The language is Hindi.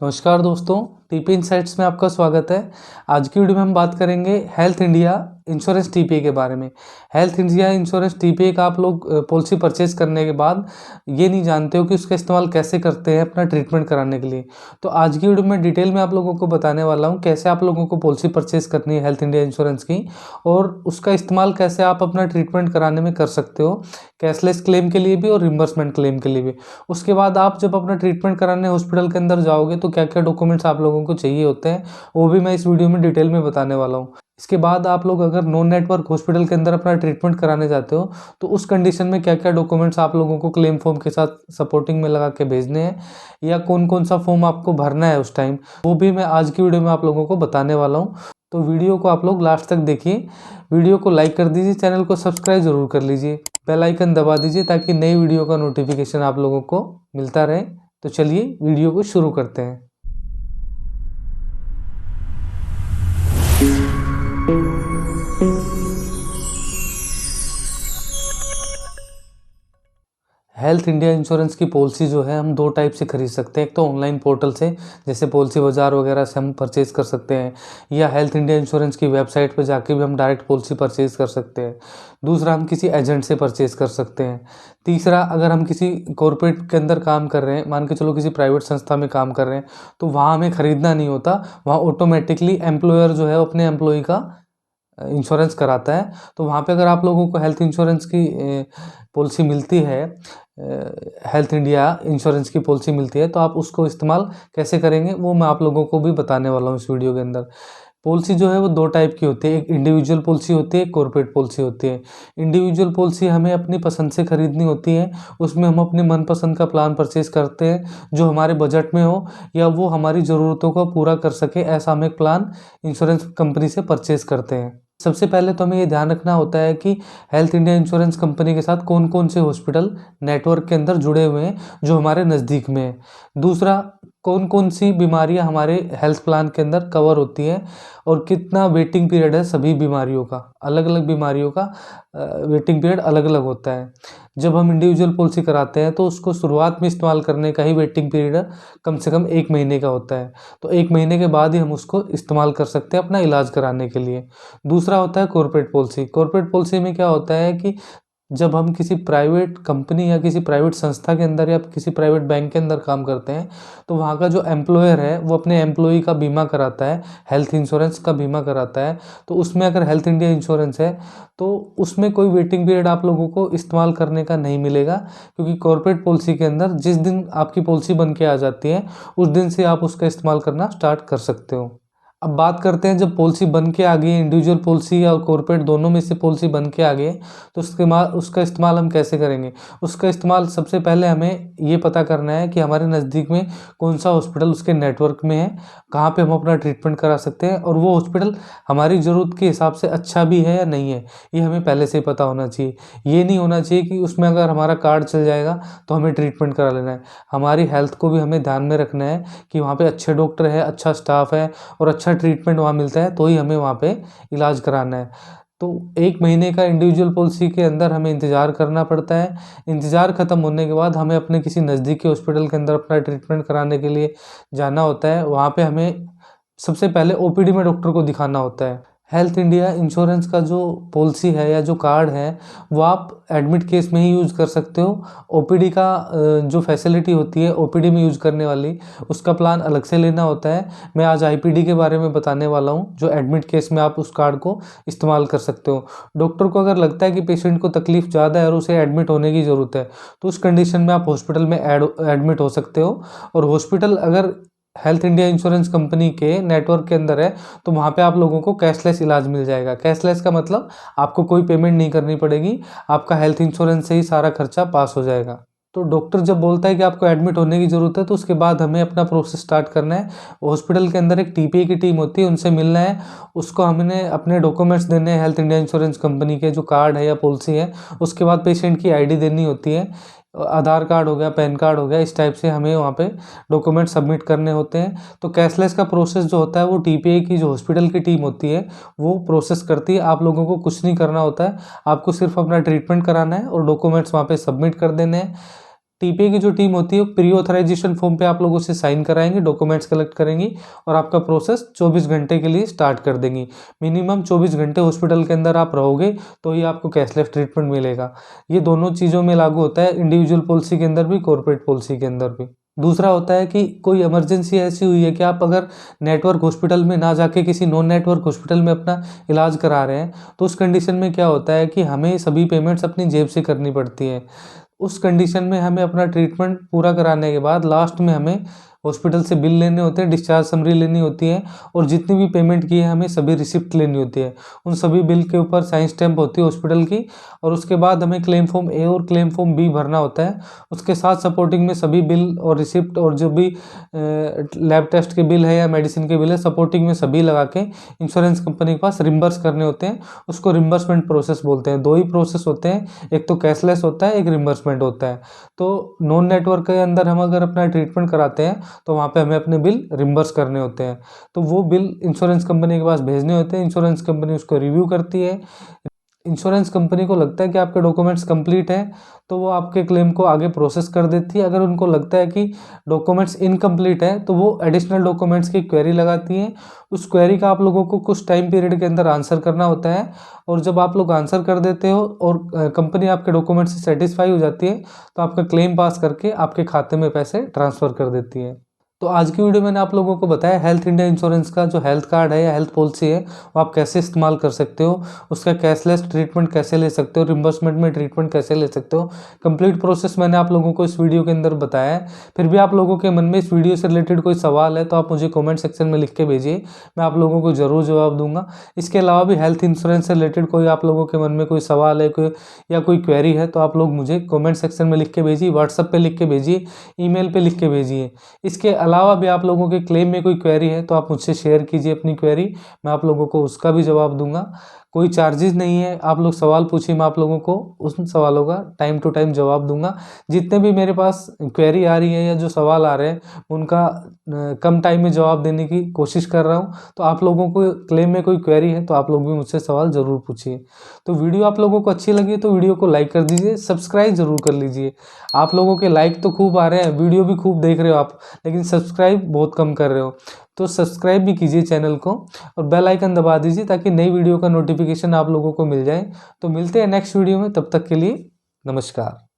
नमस्कार दोस्तों, टीपी इनसाइट्स में आपका स्वागत है। आज की वीडियो में हम बात करेंगे हेल्थ इंडिया इंश्योरेंस टीपीए के बारे में। हेल्थ इंडिया इंश्योरेंस टीपीए का आप लोग पॉलिसी परचेज करने के बाद ये नहीं जानते हो कि उसका इस्तेमाल कैसे करते हैं अपना ट्रीटमेंट कराने के लिए। तो आज की वीडियो में डिटेल में आप लोगों को बताने वाला हूँ कैसे आप लोगों को पॉलिसी परचेज करनी है हेल्थ इंडिया इंश्योरेंस की, और उसका इस्तेमाल कैसे आप अपना ट्रीटमेंट कराने में कर सकते हो, कैशलेस क्लेम के लिए भी और रिम्बर्समेंट क्लेम के लिए भी। उसके बाद आप जब अपना ट्रीटमेंट कराने हॉस्पिटल के अंदर जाओगे तो क्या क्या डॉक्यूमेंट्स आप लोगों को चाहिए होते हैं, वो भी मैं इस वीडियो में डिटेल में बताने वाला हूँ। इसके बाद आप लोग अगर नॉन नेटवर्क हॉस्पिटल के अंदर अपना ट्रीटमेंट कराने जाते हो तो उस कंडीशन में क्या क्या डॉक्यूमेंट्स आप लोगों को क्लेम फॉर्म के साथ सपोर्टिंग में लगा के भेजने हैं, या कौन कौन सा फॉर्म आपको भरना है उस टाइम, वो भी मैं आज की वीडियो में आप लोगों को बताने वाला हूँ। तो वीडियो को आप लोग लास्ट तक देखिए। वीडियो को लाइक कर दीजिए, चैनल को सब्सक्राइब जरूर कर लीजिए, बेल आइकन दबा दीजिए ताकि नई वीडियो का नोटिफिकेशन आप लोगों को मिलता रहे। तो चलिए वीडियो को शुरू करते हैं। हेल्थ इंडिया इंश्योरेंस की पॉलिसी जो है हम दो टाइप से खरीद सकते हैं। एक तो ऑनलाइन पोर्टल से, जैसे पॉलिसी बाजार वगैरह से हम परचेज कर सकते हैं, या हेल्थ इंडिया इंश्योरेंस की वेबसाइट पर जाके भी हम डायरेक्ट पॉलिसी परचेज कर सकते हैं। दूसरा, हम किसी एजेंट से परचेज कर सकते हैं। तीसरा, अगर हम किसी कॉर्पोरेट के अंदर काम कर रहे हैं, मान के चलो किसी प्राइवेट संस्था में काम कर रहे हैं, तो वहाँ हमें खरीदना नहीं होता, वहाँ ऑटोमेटिकली एम्प्लॉयर जो है वो अपने एम्प्लॉय का इंश्योरेंस कराता है। तो वहाँ पे अगर आप लोगों को हेल्थ इंश्योरेंस की पॉलिसी मिलती है, हेल्थ इंडिया इंश्योरेंस की पॉलिसी मिलती है, तो आप उसको इस्तेमाल कैसे करेंगे वो मैं आप लोगों को भी बताने वाला हूँ इस वीडियो के अंदर। पॉलिसी जो है वो दो टाइप की होती है, एक इंडिविजुअल पॉलिसी होती है, एक कॉर्पोरेट पॉलिसी होती है। इंडिविजुअल पॉलिसी हमें अपनी पसंद से खरीदनी होती है, उसमें हम अपने मनपसंद का प्लान परचेज करते हैं जो हमारे बजट में हो या वो हमारी ज़रूरतों को पूरा कर सके, ऐसा हम एक प्लान इंश्योरेंस कंपनी से परचेज करते हैं। सबसे पहले तो हमें ये ध्यान रखना होता है कि हेल्थ इंडिया इंश्योरेंस कंपनी के साथ कौन कौन से हॉस्पिटल नेटवर्क के अंदर जुड़े हुए हैं जो हमारे नज़दीक में है। दूसरा, कौन कौन सी बीमारियां हमारे हेल्थ प्लान के अंदर कवर होती है और कितना वेटिंग पीरियड है सभी बीमारियों का। अलग अलग बीमारियों का वेटिंग पीरियड अलग अलग होता है। जब हम इंडिविजुअल पॉलिसी कराते हैं तो उसको शुरुआत में इस्तेमाल करने का ही वेटिंग पीरियड कम से कम 1 महीने का होता है। तो 1 महीने के बाद ही हम उसको इस्तेमाल कर सकते हैं अपना इलाज कराने के लिए। दूसरा होता है कॉर्पोरेट पॉलिसी। कॉर्पोरेट पॉलिसी में क्या होता है कि जब हम किसी प्राइवेट कंपनी या किसी प्राइवेट संस्था के अंदर या किसी प्राइवेट बैंक के अंदर काम करते हैं, तो वहाँ का जो एम्प्लॉयर है वो अपने एम्प्लॉई का बीमा कराता है, हेल्थ इंश्योरेंस का बीमा कराता है। तो उसमें अगर हेल्थ इंडिया इंश्योरेंस है तो उसमें कोई वेटिंग पीरियड आप लोगों को इस्तेमाल करने का नहीं मिलेगा, क्योंकि कॉर्पोरेट पॉलिसी के अंदर जिस दिन आपकी पॉलिसी बन के आ जाती है उस दिन से आप उसका इस्तेमाल करना स्टार्ट कर सकते हो। अब बात करते हैं, जब पॉलिसी बन के आ गई, इंडिविजुअल पॉलिसी और कॉर्पोरेट दोनों में से पॉलिसी बन के आ गई, तो उसका इस्तेमाल हम कैसे करेंगे। उसका इस्तेमाल सबसे पहले हमें ये पता करना है कि हमारे नज़दीक में कौन सा हॉस्पिटल उसके नेटवर्क में है, कहाँ पे हम अपना ट्रीटमेंट करा सकते हैं, और वो हॉस्पिटल हमारी ज़रूरत के हिसाब से अच्छा भी है या नहीं है, ये हमें पहले से ही पता होना चाहिए। ये नहीं होना चाहिए कि उसमें अगर हमारा कार्ड चल जाएगा तो हमें ट्रीटमेंट करा लेना है। हमारी हेल्थ को भी हमें ध्यान में रखना है कि वहाँ पे अच्छे डॉक्टर है, अच्छा स्टाफ है और अच्छा ट्रीटमेंट वहाँ मिलता है, तो ही हमें वहाँ पे इलाज कराना है। तो 1 महीने का इंडिविजुअल पॉलिसी के अंदर हमें इंतज़ार करना पड़ता है। इंतज़ार ख़त्म होने के बाद हमें अपने किसी नज़दीकी हॉस्पिटल के अंदर अपना ट्रीटमेंट कराने के लिए जाना होता है। वहाँ पे हमें सबसे पहले ओपीडी में डॉक्टर को दिखाना होता है। हेल्थ इंडिया इंश्योरेंस का जो पॉलिसी है या जो कार्ड है वो आप एडमिट केस में ही यूज़ कर सकते हो। ओपीडी का जो फैसिलिटी होती है ओपीडी में यूज़ करने वाली, उसका प्लान अलग से लेना होता है। मैं आज आईपीडी के बारे में बताने वाला हूँ, जो एडमिट केस में आप उस कार्ड को इस्तेमाल कर सकते हो। डॉक्टर को अगर लगता है कि पेशेंट को तकलीफ़ ज़्यादा है और उसे एडमिट होने की ज़रूरत है, तो उस कंडीशन में आप हॉस्पिटल में एडमिट हो सकते हो। और हॉस्पिटल अगर हेल्थ इंडिया इंश्योरेंस कंपनी के नेटवर्क के अंदर है तो वहाँ पे आप लोगों को कैशलेस इलाज मिल जाएगा। कैशलेस का मतलब आपको कोई पेमेंट नहीं करनी पड़ेगी, आपका हेल्थ इंश्योरेंस से ही सारा खर्चा पास हो जाएगा। तो डॉक्टर जब बोलता है कि आपको एडमिट होने की ज़रूरत है, तो उसके बाद हमें अपना प्रोसेस स्टार्ट करना है। हॉस्पिटल के अंदर एक टीपीए की टीम होती है, उनसे मिलना है, उसको हमने अपने डॉक्यूमेंट्स देने हैं, हेल्थ इंडिया इंश्योरेंस कंपनी के जो कार्ड है या पॉलिसी है। उसके बाद पेशेंट की आईडी देनी होती है, आधार कार्ड हो गया, पैन कार्ड हो गया, इस टाइप से हमें वहाँ पे डॉक्यूमेंट सबमिट करने होते हैं। तो कैशलेस का प्रोसेस जो होता है वो टीपीए की जो हॉस्पिटल की टीम होती है वो प्रोसेस करती है। आप लोगों को कुछ नहीं करना होता है, आपको सिर्फ अपना ट्रीटमेंट कराना है और डॉक्यूमेंट्स वहाँ पे सबमिट कर देने हैं। टीपीए की जो टीम होती है प्री ऑथराइजेशन फॉर्म पे आप लोगों से साइन कराएंगे, डॉक्यूमेंट्स कलेक्ट करेंगी और आपका प्रोसेस 24 घंटे के लिए स्टार्ट कर देंगी। मिनिमम 24 घंटे हॉस्पिटल के अंदर आप रहोगे तो ही आपको कैशलेस ट्रीटमेंट मिलेगा। ये दोनों चीज़ों में लागू होता है, इंडिविजुअल पॉलिसी के अंदर भी, कॉर्पोरेट पॉलिसी के अंदर भी। दूसरा होता है कि कोई इमरजेंसी ऐसी हुई है कि आप अगर नेटवर्क हॉस्पिटल में ना जाके किसी नॉन नेटवर्क हॉस्पिटल में अपना इलाज करा रहे हैं, तो उस कंडीशन में क्या होता है कि हमें सभी पेमेंट्स अपनी जेब से करनी पड़ती है। उस कंडीशन में हमें अपना ट्रीटमेंट पूरा कराने के बाद लास्ट में हमें हॉस्पिटल से बिल लेने होते हैं, डिस्चार्ज समरी लेनी होती है और जितनी भी पेमेंट की है हमें सभी रिसिप्ट लेनी होती है। उन सभी बिल के ऊपर साइन स्टैम्प होती है हॉस्पिटल की और उसके बाद हमें क्लेम फॉर्म ए और क्लेम फॉर्म बी भरना होता है। उसके साथ सपोर्टिंग में सभी बिल और रिसिप्ट और जो भी लैब टेस्ट के बिल है या मेडिसिन के बिल है, सपोर्टिंग में सभी लगा के इंश्योरेंस कंपनी के पास रिम्बर्स करने होते हैं। उसको रिम्बर्समेंट प्रोसेस बोलते हैं। दो ही प्रोसेस होते हैं, एक तो कैशलेस होता है, एक रिम्बर्समेंट होता है। तो नॉन नेटवर्क के अंदर हम अगर अपना ट्रीटमेंट कराते हैं तो वहाँ पे हमें अपने बिल रिम्बर्स करने होते हैं। तो वो बिल इंश्योरेंस कंपनी के पास भेजने होते हैं, इंश्योरेंस कंपनी उसको रिव्यू करती है। इंश्योरेंस कंपनी को लगता है कि आपके डॉक्यूमेंट्स कंप्लीट हैं तो वो आपके क्लेम को आगे प्रोसेस कर देती है। अगर उनको लगता है कि डॉक्यूमेंट्स इनकम्प्लीट है तो वो एडिशनल डॉक्यूमेंट्स की क्वेरी लगाती है। उस क्वेरी का आप लोगों को कुछ टाइम पीरियड के अंदर आंसर करना होता है और जब आप लोग आंसर कर देते हो और कंपनी आपके डॉक्यूमेंट से सेटिस्फाई हो जाती है तो आपका क्लेम पास करके आपके खाते में पैसे ट्रांसफ़र कर देती है। तो आज की वीडियो मैंने आप लोगों को बताया हेल्थ इंडिया इंश्योरेंस का जो हेल्थ कार्ड है या हेल्थ पॉलिसी है वो आप कैसे इस्तेमाल कर सकते हो, उसका कैशलेस ट्रीटमेंट कैसे ले सकते हो, रिम्बर्समेंट में ट्रीटमेंट कैसे ले सकते हो। कंप्लीट प्रोसेस मैंने आप लोगों को इस वीडियो के अंदर बताया है। फिर भी आप लोगों के मन में इस वीडियो से रिलेटेड कोई सवाल है तो आप मुझे कॉमेंट सेक्शन में लिख के भेजिए, मैं आप लोगों को ज़रूर जवाब दूंगा। इसके अलावा भी हेल्थ इंश्योरेंस से रिलेटेड कोई आप लोगों के मन में कोई सवाल है या कोई क्वेरी है तो आप लोग मुझे कॉमेंट सेक्शन में लिख के भेजिए, व्हाट्सएप पर लिख के भेजिए, ईमेल पर लिख के भेजिए। इसके अलावा भी आप लोगों के क्लेम में कोई क्वेरी है तो आप मुझसे शेयर कीजिए अपनी क्वेरी, मैं आप लोगों को उसका भी जवाब दूंगा। कोई चार्जेस नहीं है, आप लोग सवाल पूछिए, मैं आप लोगों को उन सवालों का टाइम टू टाइम जवाब दूंगा। जितने भी मेरे पास क्वेरी आ रही है या जो सवाल आ रहे हैं उनका कम टाइम में जवाब देने की कोशिश कर रहा हूँ। तो आप लोगों को क्लेम में कोई क्वेरी है तो आप लोग भी मुझसे सवाल ज़रूर पूछिए। तो वीडियो आप लोगों को अच्छी लगी तो वीडियो को लाइक कर दीजिए, सब्सक्राइब ज़रूर कर लीजिए। आप लोगों के लाइक तो खूब आ रहे हैं, वीडियो भी खूब देख रहे हो आप, लेकिन सब्सक्राइब बहुत कम कर रहे हो। तो सब्सक्राइब भी कीजिए चैनल को और बेल आइकन दबा दीजिए ताकि नई वीडियो का नोटिफिकेशन आप लोगों को मिल जाए। तो मिलते हैं नेक्स्ट वीडियो में, तब तक के लिए नमस्कार।